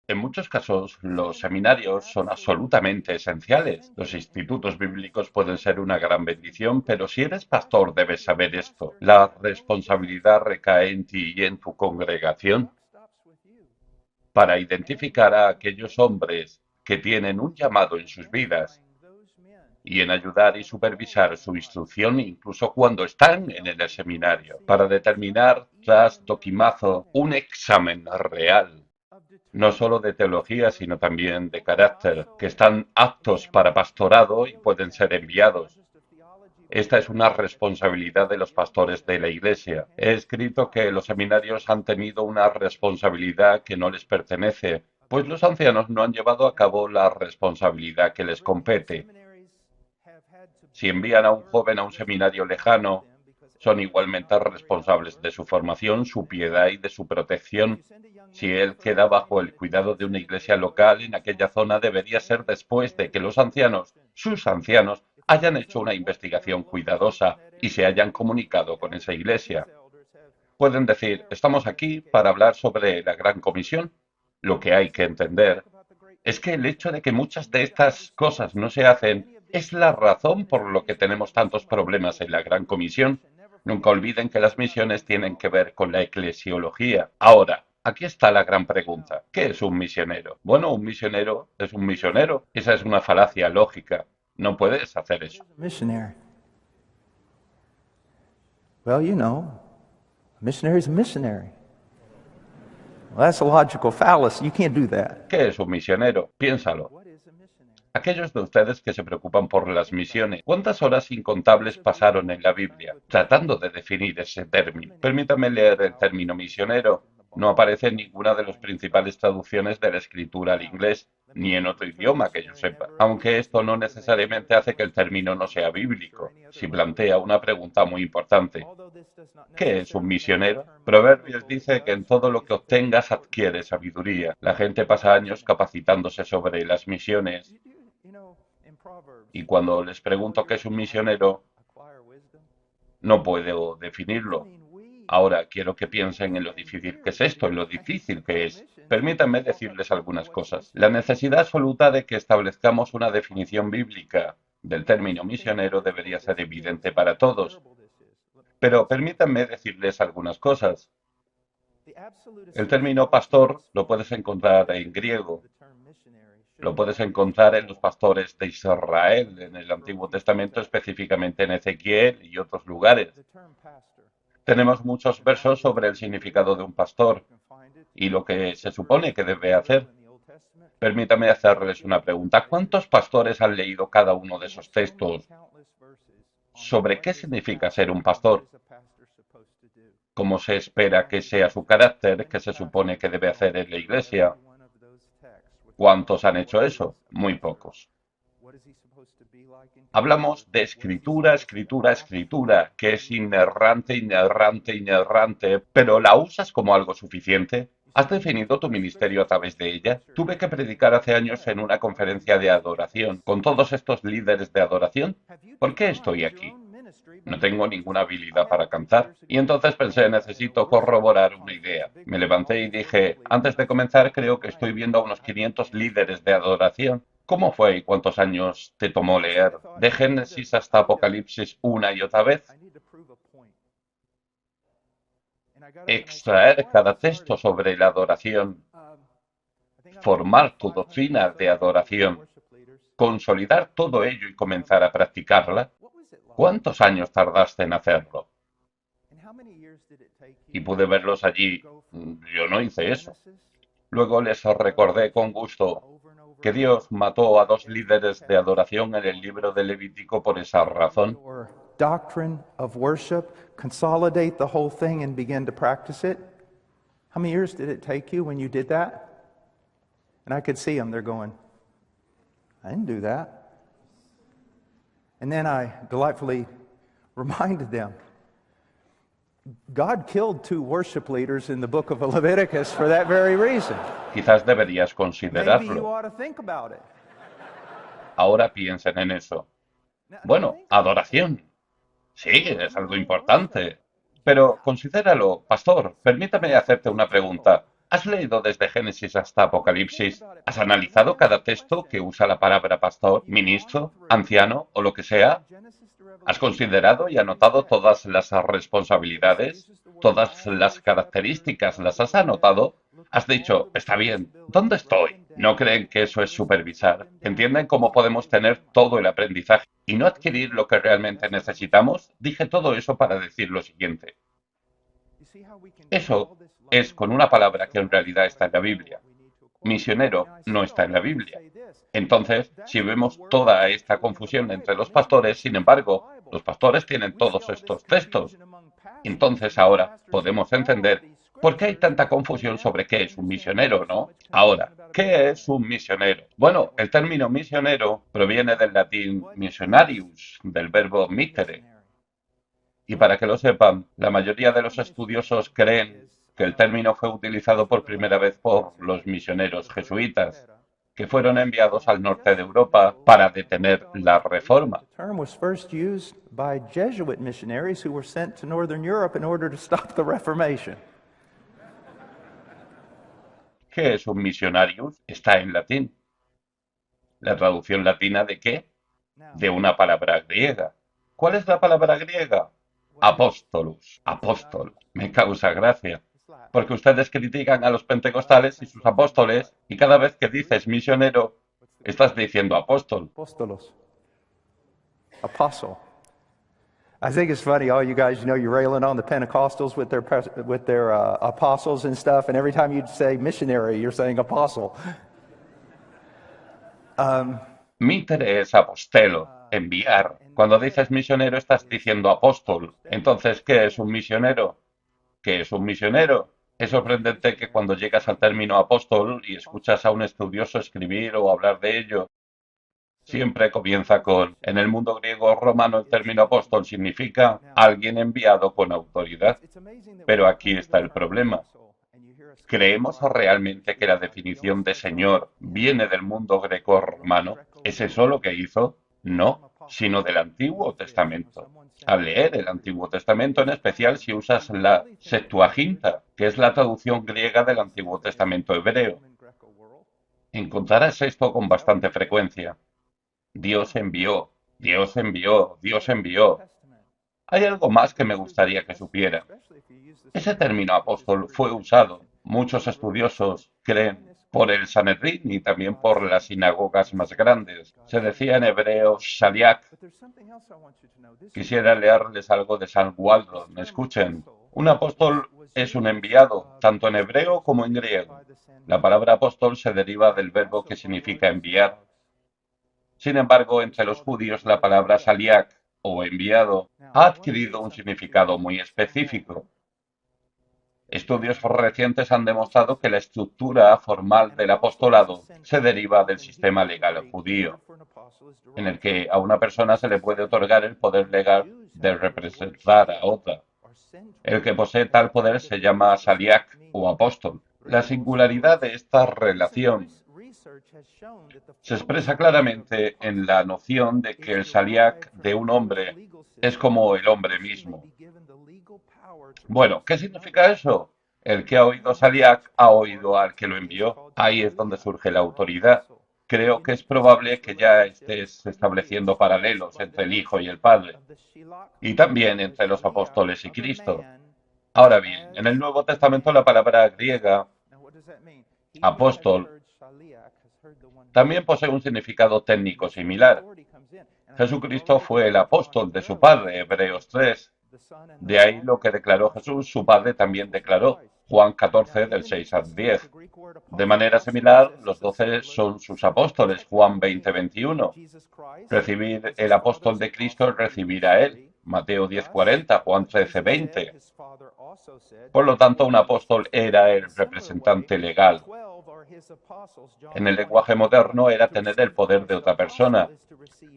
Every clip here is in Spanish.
En muchos casos, los seminarios son absolutamente esenciales. Los institutos bíblicos pueden ser una gran bendición, pero si eres pastor debes saber esto. La responsabilidad recae en ti y en tu congregación para identificar a aquellos hombres que tienen un llamado en sus vidas y en ayudar y supervisar su instrucción incluso cuando están en el seminario, para determinar tras doquimazo un examen real no solo de teología, sino también de carácter, que están aptos para pastorado y pueden ser enviados. Esta es una responsabilidad de los pastores de la Iglesia. He escrito que los seminarios han tenido una responsabilidad que no les pertenece, pues los ancianos no han llevado a cabo la responsabilidad que les compete. Si envían a un joven a un seminario lejano, son igualmente responsables de su formación, su piedad y de su protección. Si él queda bajo el cuidado de una iglesia local en aquella zona, debería ser después de que los ancianos, sus ancianos, hayan hecho una investigación cuidadosa y se hayan comunicado con esa iglesia. Pueden decir, estamos aquí para hablar sobre la Gran Comisión. Lo que hay que entender es que el hecho de que muchas de estas cosas no se hacen es la razón por lo que tenemos tantos problemas en la Gran Comisión. Nunca olviden que las misiones tienen que ver con la eclesiología. Ahora, aquí está la gran pregunta. ¿Qué es un misionero? Bueno, un misionero es un misionero. Esa es una falacia lógica. No puedes hacer eso. Missionary. Well, you know, a missionary is a missionary. Well, that's a logical fallacy. You can't do that. ¿Qué es un misionero? Piénsalo. Aquellos de ustedes que se preocupan por las misiones, ¿cuántas horas incontables pasaron en la Biblia tratando de definir ese término? Permítame leer el término misionero. No aparece en ninguna de las principales traducciones de la escritura al inglés, ni en otro idioma que yo sepa. Aunque esto no necesariamente hace que el término no sea bíblico, si plantea una pregunta muy importante. ¿Qué es un misionero? Proverbios dice que en todo lo que obtengas adquiere sabiduría. La gente pasa años capacitándose sobre las misiones y cuando les pregunto qué es un misionero, no puedo definirlo. Ahora quiero que piensen en lo difícil que es esto, en lo difícil que es. Permítanme decirles algunas cosas. La necesidad absoluta de que establezcamos una definición bíblica del término misionero debería ser evidente para todos. Pero permítanme decirles algunas cosas. El término pastor lo puedes encontrar en griego, lo puedes encontrar en los pastores de Israel, en el Antiguo Testamento, específicamente en Ezequiel y otros lugares. Tenemos muchos versos sobre el significado de un pastor y lo que se supone que debe hacer. Permítame hacerles una pregunta. ¿Cuántos pastores han leído cada uno de esos textos sobre qué significa ser un pastor? ¿Cómo se espera que sea su carácter? ¿Qué se supone que debe hacer en la iglesia? ¿Cuántos han hecho eso? Muy pocos. Hablamos de escritura, escritura, escritura, que es inerrante, inerrante, inerrante, pero ¿la usas como algo suficiente? ¿Has definido tu ministerio a través de ella? Tuve que predicar hace años en una conferencia de adoración, con todos estos líderes de adoración. ¿Por qué estoy aquí? No tengo ninguna habilidad para cantar. Y entonces pensé, necesito corroborar una idea. Me levanté y dije, antes de comenzar creo que estoy viendo a unos 500 líderes de adoración. ¿Cómo fue y cuántos años te tomó leer de Génesis hasta Apocalipsis una y otra vez? Extraer cada texto sobre la adoración, formar tu doctrina de adoración, consolidar todo ello y comenzar a practicarla. ¿Cuántos años tardaste en hacerlo? Y pude verlos allí. Yo no hice eso. Luego les recordé con gusto que Dios mató a dos líderes de adoración en el libro de Levítico por esa razón. Your doctrine of worship, consolidate the whole thing and begin to practice it. How many years did it take you when you did that? And I could see them, they're going, I didn't do that. And then I delightfully reminded them, God killed two worship leaders in the book of Leviticus for that very reason. Quizás deberías Maybe you considerarlo. ought to think about it. Ahora piensen en eso. Bueno, adoración. Sí, es algo importante. Pero considéralo, pastor, permítame hacerte una pregunta. ¿Has leído desde Génesis hasta Apocalipsis? ¿Has analizado cada texto que usa la palabra pastor, ministro, anciano o lo que sea? ¿Has considerado y anotado todas las responsabilidades? ¿Todas las características las has anotado? Has dicho, está bien, ¿dónde estoy? ¿No creen que eso es supervisar? ¿Entienden cómo podemos tener todo el aprendizaje y no adquirir lo que realmente necesitamos? Dije todo eso para decir lo siguiente. Eso es con una palabra que en realidad está en la Biblia. Misionero no está en la Biblia. Entonces, si vemos toda esta confusión entre los pastores, sin embargo, los pastores tienen todos estos textos. Entonces ahora podemos entender por qué hay tanta confusión sobre qué es un misionero, ¿no? Ahora, ¿qué es un misionero? Bueno, el término misionero proviene del latín missionarius, del verbo mittere. Y para que lo sepan, la mayoría de los estudiosos creen que el término fue utilizado por primera vez por los misioneros jesuitas, que fueron enviados al norte de Europa para detener la reforma. The term was first used by Jesuit missionaries who were sent to Northern Europe in order to stop the Reformation. ¿Qué es un missionarius? Está en latín. ¿La traducción latina de qué? De una palabra griega. ¿Cuál es la palabra griega? Apóstolos, apóstol. Me causa gracia. Porque ustedes critican a los pentecostales y sus apóstoles, y cada vez que dices misionero, estás diciendo apóstol. Apostolos. Apostle. I think it's funny, all you guys, you're railing on the Pentecostals with their apostles and stuff, and every time you say missionary, you're saying apostle. Mitere es apostelo, enviar. Cuando dices misionero estás diciendo apóstol. Entonces, ¿qué es un misionero? ¿Qué es un misionero? Es sorprendente que cuando llegas al término apóstol y escuchas a un estudioso escribir o hablar de ello, siempre comienza con, en el mundo griego romano el término apóstol significa alguien enviado con autoridad. Pero aquí está el problema. ¿Creemos realmente que la definición de Señor viene del mundo greco-romano? ¿Es eso lo que hizo? No, sino del Antiguo Testamento. Al leer el Antiguo Testamento, en especial si usas la Septuaginta, que es la traducción griega del Antiguo Testamento hebreo, encontrarás esto con bastante frecuencia. Dios envió, Dios envió, Dios envió. Hay algo más que me gustaría que supiera. Ese término apóstol fue usado, muchos estudiosos creen, por el Sanedrín y también por las sinagogas más grandes. Se decía en hebreo shaliach. Quisiera leerles algo de San Waldron. Escuchen. Un apóstol es un enviado, tanto en hebreo como en griego. La palabra apóstol se deriva del verbo que significa enviar. Sin embargo, entre los judíos la palabra shaliach o enviado ha adquirido un significado muy específico. Estudios recientes han demostrado que la estructura formal del apostolado se deriva del sistema legal judío, en el que a una persona se le puede otorgar el poder legal de representar a otra. El que posee tal poder se llama shaliach o apóstol. La singularidad de esta relación se expresa claramente en la noción de que el shaliach de un hombre es como el hombre mismo. Bueno, ¿qué significa eso? El que ha oído shaliach ha oído al que lo envió. Ahí es donde surge la autoridad. Creo que es probable que ya estés estableciendo paralelos entre el Hijo y el Padre, y también entre los apóstoles y Cristo. Ahora bien, en el Nuevo Testamento la palabra griega apóstol también posee un significado técnico similar. Jesucristo fue el apóstol de su Padre, Hebreos 3. De ahí lo que declaró Jesús, su Padre también declaró, Juan 14, del 6 al 10. De manera similar, los 12 son sus apóstoles, Juan 20, 21. Recibir el apóstol de Cristo es recibir a él, Mateo 10, 40, Juan 13, 20. Por lo tanto, un apóstol era el representante legal. En el lenguaje moderno era tener el poder de otra persona.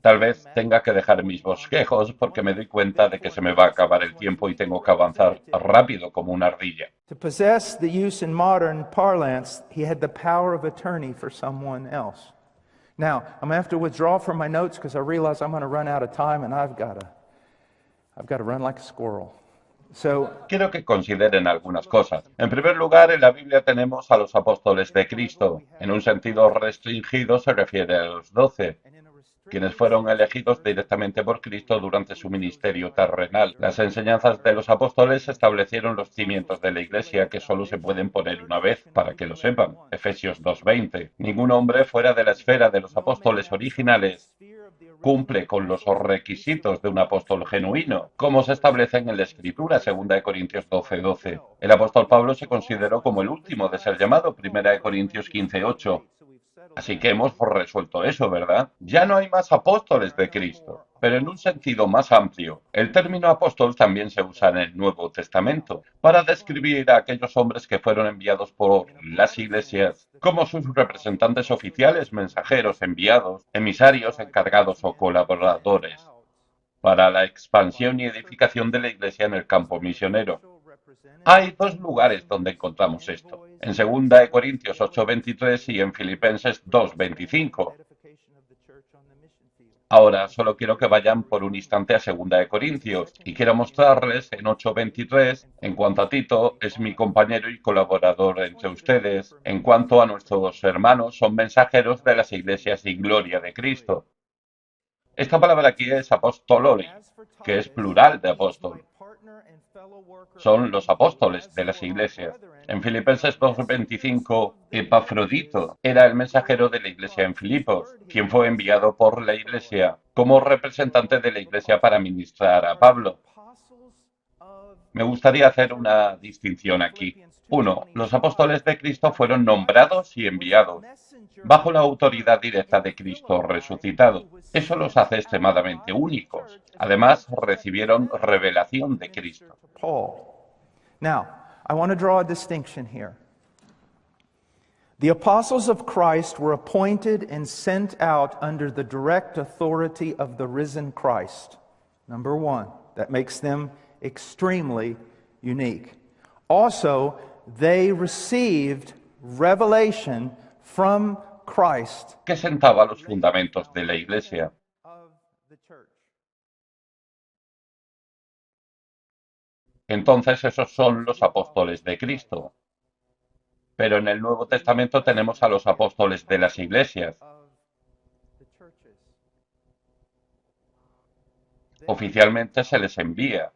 Tal vez tenga que dejar mis bosquejos porque me doy cuenta de que se me va a acabar el tiempo y tengo que avanzar rápido como una ardilla. To possess the use in modern parlance, he had the power of attorney for someone else. Now, I'm going to have to withdraw from my notes because I realize I'm going to run out of time and I've got to run like a squirrel. So, Quiero que consideren algunas cosas. En primer lugar, en la Biblia tenemos a los apóstoles de Cristo. En un sentido restringido se refiere a los 12, quienes fueron elegidos directamente por Cristo durante su ministerio terrenal. Las enseñanzas de los apóstoles establecieron los cimientos de la Iglesia que solo se pueden poner una vez, para que lo sepan. Efesios 2:20. Ningún hombre fuera de la esfera de los apóstoles originales cumple con los requisitos de un apóstol genuino, como se establecen en la Escritura, 2 Corintios 12:12. El apóstol Pablo se consideró como el último de ser llamado, 1 Corintios 15:8. Así que hemos resuelto eso, ¿verdad? Ya no hay más apóstoles de Cristo. Pero en un sentido más amplio, el término apóstol también se usa en el Nuevo Testamento para describir a aquellos hombres que fueron enviados por las iglesias como sus representantes oficiales, mensajeros, enviados, emisarios, encargados o colaboradores para la expansión y edificación de la iglesia en el campo misionero. Hay dos lugares donde encontramos esto, en 2 Corintios 8:23 y en Filipenses 2:25. Ahora solo quiero que vayan por un instante a 2 Corintios y quiero mostrarles en 8:23, en cuanto a Tito, es mi compañero y colaborador entre ustedes, en cuanto a nuestros hermanos, son mensajeros de las iglesias y gloria de Cristo. Esta palabra aquí es apostoloi, que es plural de apóstol. Son los apóstoles de las iglesias. En Filipenses 2:25, Epafrodito era el mensajero de la iglesia en Filipos, quien fue enviado por la iglesia como representante de la iglesia para ministrar a Pablo. Me gustaría hacer una distinción aquí. Uno, los apóstoles de Cristo fueron nombrados y enviados bajo la autoridad directa de Cristo resucitado. Eso los hace extremadamente únicos. Además, recibieron revelación de Cristo. Paul. Now, I want to draw a distinction here. The apostles of Christ were appointed and sent out under the direct authority of the risen Christ. Number one, that makes them extremely unique. Also, they received revelation from Christ Que sentaba los fundamentos de la iglesia. of the church. Entonces esos son los apóstoles de Cristo. Pero en el Nuevo Testamento tenemos a los apóstoles de las iglesias. Oficialmente se les envía.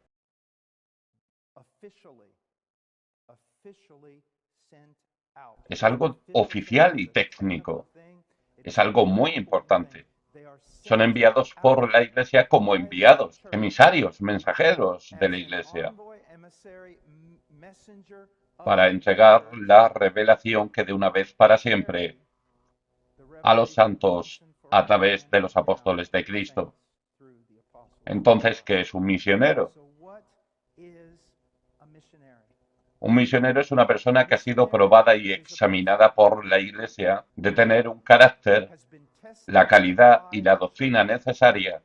Es algo oficial y técnico. Es algo muy importante. Son enviados por la iglesia como enviados, emisarios, mensajeros de la iglesia, para entregar la revelación que de una vez para siempre a los santos a través de los apóstoles de Cristo. Entonces, ¿qué es un misionero? Un misionero es una persona que ha sido probada y examinada por la iglesia de tener un carácter, la calidad y la doctrina necesaria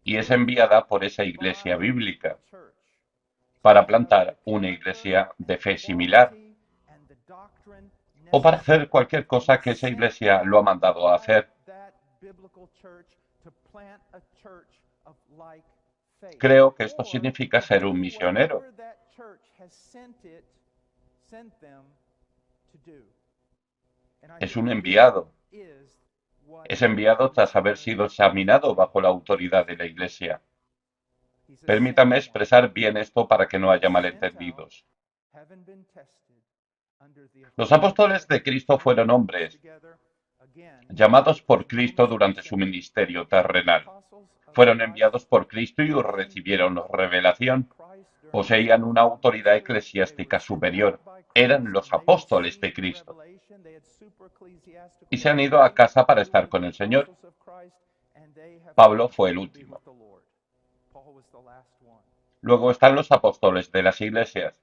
y es enviada por esa iglesia bíblica para plantar una iglesia de fe similar o para hacer cualquier cosa que esa iglesia lo ha mandado a hacer. Creo que esto significa ser un misionero. Es un enviado. Es enviado tras haber sido examinado bajo la autoridad de la iglesia. Permítame expresar bien esto para que no haya malentendidos. Los apóstoles de Cristo fueron hombres llamados por Cristo durante su ministerio terrenal. Fueron enviados por Cristo y recibieron revelación. Poseían una autoridad eclesiástica superior. Eran los apóstoles de Cristo. Y se han ido a casa para estar con el Señor. Pablo fue el último. Luego están los apóstoles de las iglesias,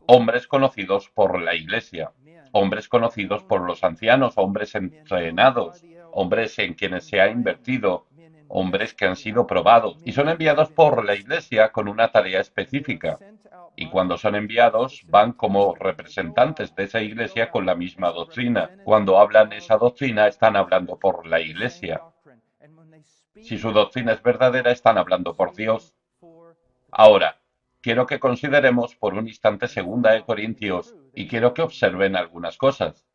hombres conocidos por la iglesia, hombres conocidos por los ancianos, hombres entrenados, hombres en quienes se ha invertido, hombres que han sido probados y son enviados por la iglesia con una tarea específica. Y cuando son enviados van como representantes de esa iglesia con la misma doctrina. Cuando hablan esa doctrina están hablando por la iglesia. Si su doctrina es verdadera, están hablando por Dios. Ahora, quiero que consideremos por un instante 2 Corintios y quiero que observen algunas cosas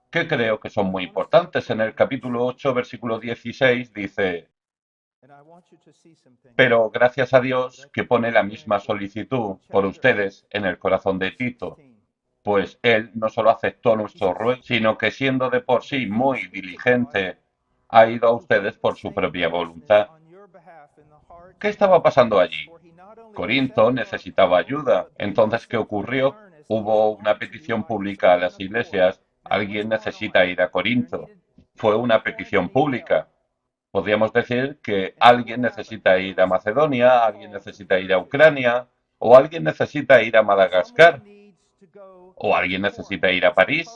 que creo que son muy importantes. En el capítulo 8, versículo 16 dice, pero gracias a Dios que pone la misma solicitud por ustedes en el corazón de Tito, pues él no solo aceptó nuestro ruego, sino que siendo de por sí muy diligente, ha ido a ustedes por su propia voluntad. ¿Qué estaba pasando allí? Corinto necesitaba ayuda. Entonces, ¿qué ocurrió? Hubo una petición pública a las iglesias. Alguien necesita ir a Corinto. Fue una petición pública. Podríamos decir que alguien necesita ir a Macedonia, alguien necesita ir a Ucrania, o alguien necesita ir a Madagascar, o alguien necesita ir a París.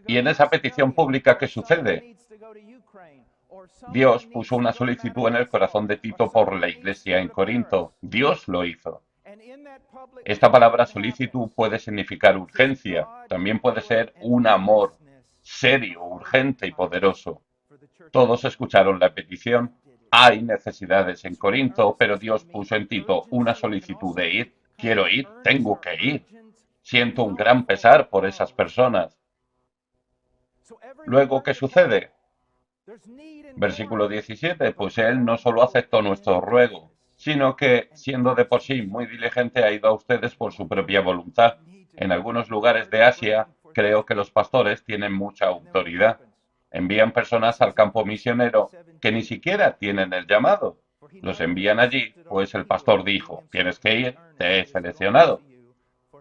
Y en esa petición pública, ¿qué sucede? Dios puso una solicitud en el corazón de Tito por la iglesia en Corinto. Dios lo hizo. Esta palabra solicitud puede significar urgencia, también puede ser un amor serio, urgente y poderoso. Todos escucharon la petición. Hay necesidades en Corinto, pero Dios puso en Tito una solicitud de ir. Quiero ir, tengo que ir. Siento un gran pesar por esas personas. Luego, ¿qué sucede? Versículo 17, pues él no solo aceptó nuestro ruego, sino que, siendo de por sí muy diligente, ha ido a ustedes por su propia voluntad. En algunos lugares de Asia, creo que los pastores tienen mucha autoridad. Envían personas al campo misionero que ni siquiera tienen el llamado. Los envían allí, pues el pastor dijo, tienes que ir, te he seleccionado.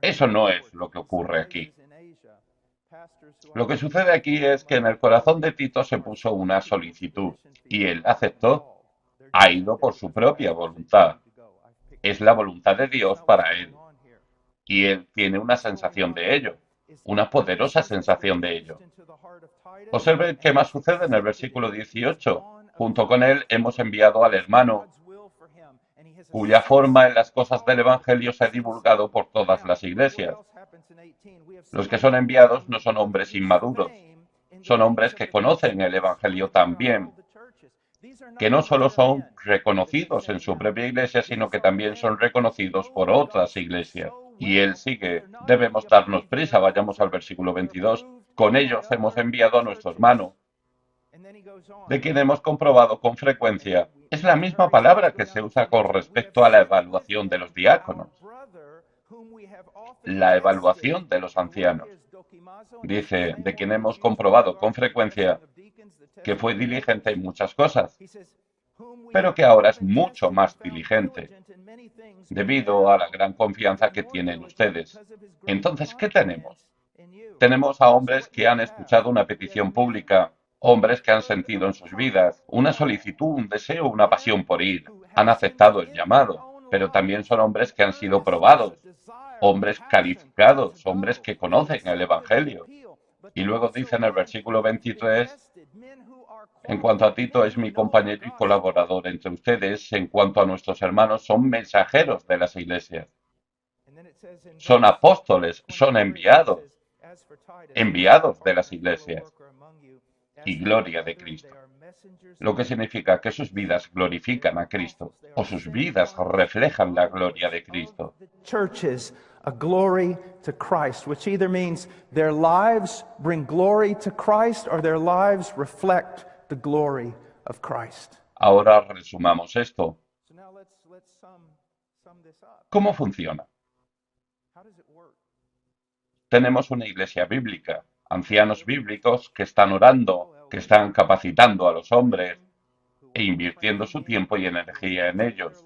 Eso no es lo que ocurre aquí. Lo que sucede aquí es que en el corazón de Tito se puso una solicitud y él aceptó. Ha ido por su propia voluntad. Es la voluntad de Dios para él. Y él tiene una sensación de ello, una poderosa sensación de ello. Observen qué más sucede en el versículo 18. Junto con él hemos enviado al hermano, cuya forma en las cosas del Evangelio se ha divulgado por todas las iglesias. Los que son enviados no son hombres inmaduros, son hombres que conocen el Evangelio también, que no solo son reconocidos en su propia iglesia, sino que también son reconocidos por otras iglesias. Y él sigue, debemos darnos prisa, vayamos al versículo 22. Con ellos hemos enviado a nuestro hermano, de quien hemos comprobado con frecuencia. Es la misma palabra que se usa con respecto a la evaluación de los diáconos, la evaluación de los ancianos. Dice, de quien hemos comprobado con frecuencia que fue diligente en muchas cosas, pero que ahora es mucho más diligente, debido a la gran confianza que tienen ustedes. Entonces, ¿qué tenemos? Tenemos a hombres que han escuchado una petición pública, hombres que han sentido en sus vidas una solicitud, un deseo, una pasión por ir, han aceptado el llamado, pero también son hombres que han sido probados, hombres calificados, hombres que conocen el Evangelio. Y luego dice en el versículo 23, en cuanto a Tito es mi compañero y colaborador entre ustedes, en cuanto a nuestros hermanos son mensajeros de las iglesias, son apóstoles, son enviados, enviados de las iglesias y gloria de Cristo. Lo que significa que sus vidas glorifican a Cristo o sus vidas reflejan la gloria de Cristo. Churches a glory to Christ, which either means their lives bring glory to Christ or their lives reflect the glory of Christ. Ahora resumamos esto. So now let's sum this up. ¿Cómo funciona? How does it work? Tenemos una iglesia bíblica, ancianos bíblicos que están orando, que están capacitando a los hombres e invirtiendo su tiempo y energía en ellos,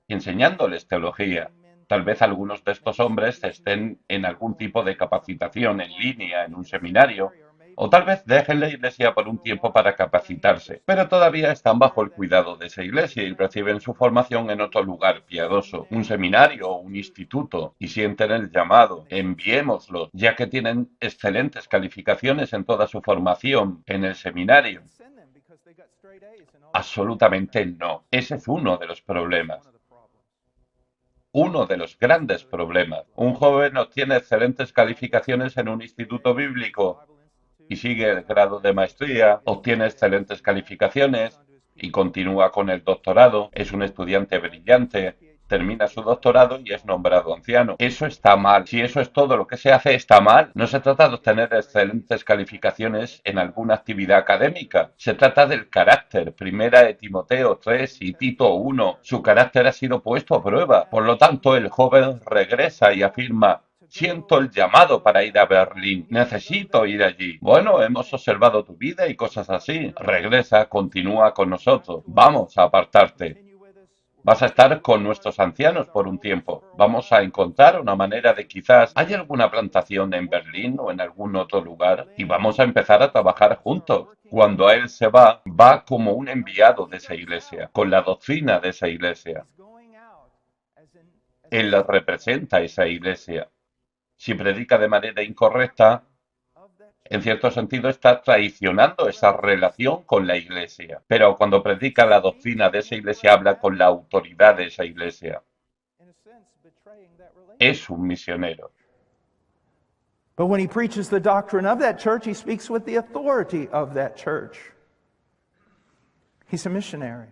enseñándoles teología. Tal vez algunos de estos hombres estén en algún tipo de capacitación en línea, en un seminario, o tal vez dejen la iglesia por un tiempo para capacitarse, pero todavía están bajo el cuidado de esa iglesia y reciben su formación en otro lugar piadoso, un seminario o un instituto, y sienten el llamado. Enviémoslos, ya que tienen excelentes calificaciones en toda su formación en el seminario. Absolutamente no. Ese es uno de los problemas. Uno de los grandes problemas. Un joven obtiene excelentes calificaciones en un instituto bíblico y sigue el grado de maestría, obtiene excelentes calificaciones y continúa con el doctorado, es un estudiante brillante, termina su doctorado y es nombrado anciano. Eso está mal. Si eso es todo lo que se hace, está mal. No se trata de obtener excelentes calificaciones en alguna actividad académica. Se trata del carácter. Primera de Timoteo 3 y Tito 1. Su carácter ha sido puesto a prueba. Por lo tanto, el joven regresa y afirma: siento el llamado para ir a Berlín. Necesito ir allí. Bueno, hemos observado tu vida y cosas así. Regresa, continúa con nosotros. Vamos a apartarte. Vas a estar con nuestros ancianos por un tiempo. Vamos a encontrar una manera de quizás hay alguna plantación en Berlín o en algún otro lugar y vamos a empezar a trabajar juntos. Cuando él se va, va como un enviado de esa iglesia, con la doctrina de esa iglesia. Él representa esa iglesia. Si predica de manera incorrecta, en cierto sentido está traicionando esa relación con la iglesia. Pero cuando predica la doctrina de esa iglesia, habla con la autoridad de esa iglesia. Es un misionero. But when he preaches the doctrine of that church, he speaks with the authority of that church. He's a missionary.